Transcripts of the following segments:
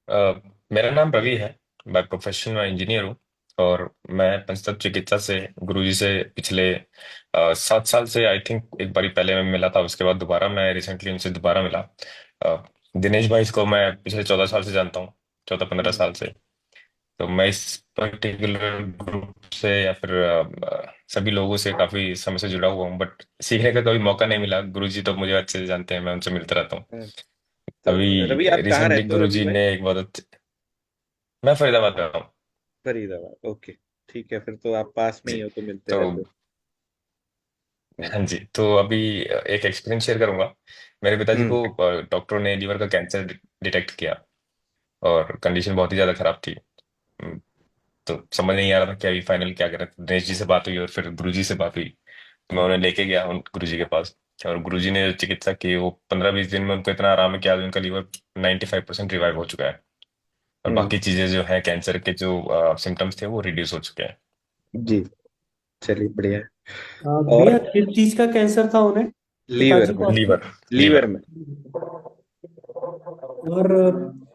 अ, मेरा नाम रवि है। मैं प्रोफेशन में इंजीनियर हूँ। और मैं पंचतत्व चिकित्सा से गुरुजी से पिछले 7 साल से आई थिंक एक बारी पहले मैं मिला था, उसके बाद दोबारा मैं रिसेंटली उनसे दोबारा मिला। अ, दिनेश भाई को मैं पिछले 14 साल से जानता हूँ, 14-15 साल हम्म। से। तो मैं इस पर्टिकुलर ग्रुप से या फिर सभी लोगों से काफी समय से जुड़ा हुआ हूँ, बट सीखने का कभी मौका नहीं मिला। गुरुजी तो मुझे अच्छे से जानते हैं, मैं उनसे मिलता रहता हूँ। हाँ, अभी तो रवि आप कहाँ रिसेंटली रहते हो रवि गुरुजी भाई? ने एक बहुत मैं फरीदाबाद में हूँ। फरीदाबाद, ओके। ठीक है, फिर तो आप पास में जी। ही हो तो मिलते तो रहते हो। हम्म। हाँ जी, तो अभी एक एक्सपीरियंस शेयर करूंगा। मेरे पिताजी हम्म। को डॉक्टरों ने लीवर का कैंसर डिटेक्ट किया, और कंडीशन बहुत ही ज्यादा खराब थी। हम्म, तो समझ नहीं आ रहा था कि अभी फाइनल क्या करें। तो दिनेश जी से बात हुई और फिर गुरुजी से बात हुई। तो मैं उन्हें लेके गया उन गुरुजी के पास। और गुरुजी ने जो चिकित्सा की, वो 15-20 दिन में उनको इतना आराम है कि आज उनका लीवर 95% रिवाइव हो चुका है। और हम्म। बाकी चीजें जो है, कैंसर के जो सिम्टम्स थे वो रिड्यूस हो चुके हैं। जी, चलिए बढ़िया है। भैया और किस चीज का कैंसर था उन्हें, लीवर पिताजी में। को आपके? लीवर। Liver liver. में। और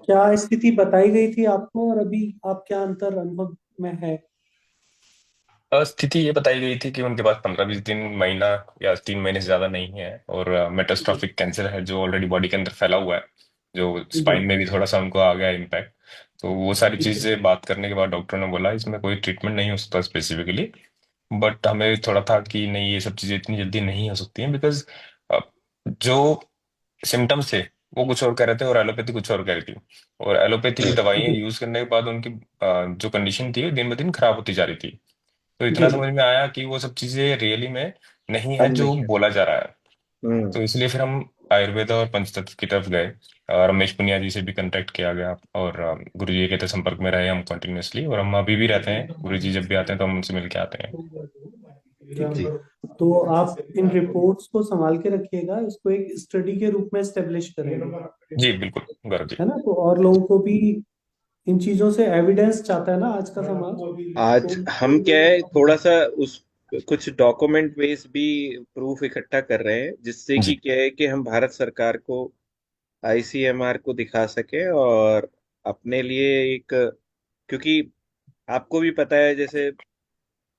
क्या स्थिति बताई गई थी आपको, और अभी आप क्या अंतर अनुभव में है? स्थिति ये बताई गई थी कि उनके पास 15-20 दिन, महीना या 3 महीने से ज्यादा नहीं है, और जी मेटास्ट्रॉफिक कैंसर है जो ऑलरेडी बॉडी के अंदर फैला हुआ है, जो जी स्पाइन में भी थोड़ा सा उनको आ गया इम्पैक्ट। तो वो सारी जी चीजें बात करने के बाद डॉक्टर ने बोला इसमें कोई ट्रीटमेंट नहीं हो सकता स्पेसिफिकली। बट हमें थोड़ा था कि नहीं, ये सब चीजें इतनी जल्दी नहीं हो सकती हैं, बिकॉज जो सिम्टम्स थे वो कुछ और कह रहे थे और एलोपैथी कुछ और कह रही थी। और एलोपैथी की दवाइयां जी यूज करने के बाद उनकी जो कंडीशन थी वो दिन ब दिन खराब होती जा रही थी। तो इतना जी। समझ में आया कि वो सब चीजें रियली में नहीं है अब जो नहीं है। बोला जा रहा है। हम्म। तो इसलिए फिर हम आयुर्वेद और पंचतत्व की तरफ गए। रमेश पुनिया जी से भी कांटेक्ट किया गया, और गुरु जी के तो संपर्क में रहे हम कंटिन्यूअसली, और हम अभी भी रहते हैं। गुरु जी जब भी आते हैं तो हम उनसे मिल के आते हैं। ठीक जी। है, तो आप इन रिपोर्ट्स को संभाल के रखिएगा, इसको एक स्टडी के रूप में एस्टेब्लिश करेंगे, जी बिल्कुल, गौरव जी। है ना? तो और लोगों को भी इन चीजों से एविडेंस चाहता है ना आज का समाज, तो आज हम क्या है, थोड़ा सा उस कुछ डॉक्यूमेंट बेस भी प्रूफ इकट्ठा कर रहे हैं, जिससे कि जी क्या है कि हम भारत सरकार को, आईसीएमआर को दिखा सके और अपने लिए एक, क्योंकि आपको भी पता है जैसे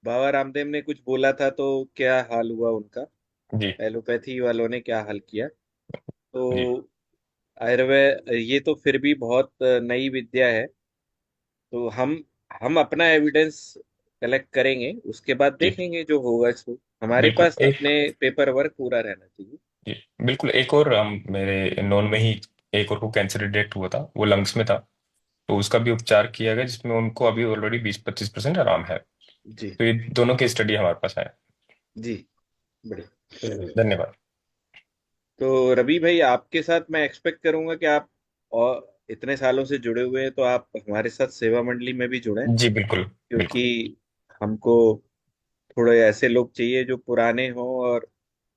बाबा रामदेव ने कुछ बोला था तो क्या हाल हुआ उनका, जी एलोपैथी वालों ने क्या हाल किया। तो जी आयुर्वेद ये तो फिर भी बहुत नई विद्या है। तो हम अपना एविडेंस कलेक्ट करेंगे, उसके बाद जी देखेंगे जो होगा सो। हमारे बिल्कुल। पास एक अपने पेपर वर्क पूरा रहना चाहिए। जी बिल्कुल, एक और मेरे नॉन में ही एक और को कैंसर डिटेक्ट हुआ था, वो लंग्स में था। तो उसका भी उपचार किया गया, जिसमें उनको अभी ऑलरेडी 20-25% आराम है। जी। तो ये दोनों की स्टडी हमारे पास है। जी, बढ़िया। धन्यवाद। तो रवि भाई, आपके साथ मैं एक्सपेक्ट करूंगा कि आप, और इतने सालों से जुड़े हुए हैं, तो आप हमारे साथ सेवा मंडली में भी जुड़ें। जी बिल्कुल। क्योंकि बिल्कुल। हमको थोड़े ऐसे लोग चाहिए जो पुराने हों और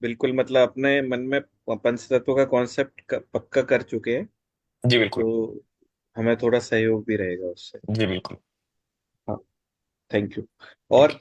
बिल्कुल मतलब अपने मन में पंच तत्व का कॉन्सेप्ट पक्का कर चुके हैं। जी बिल्कुल। तो हमें थोड़ा सहयोग भी रहेगा उससे। जी बिल्कुल। हाँ, थैंक यू। थैंक और यू।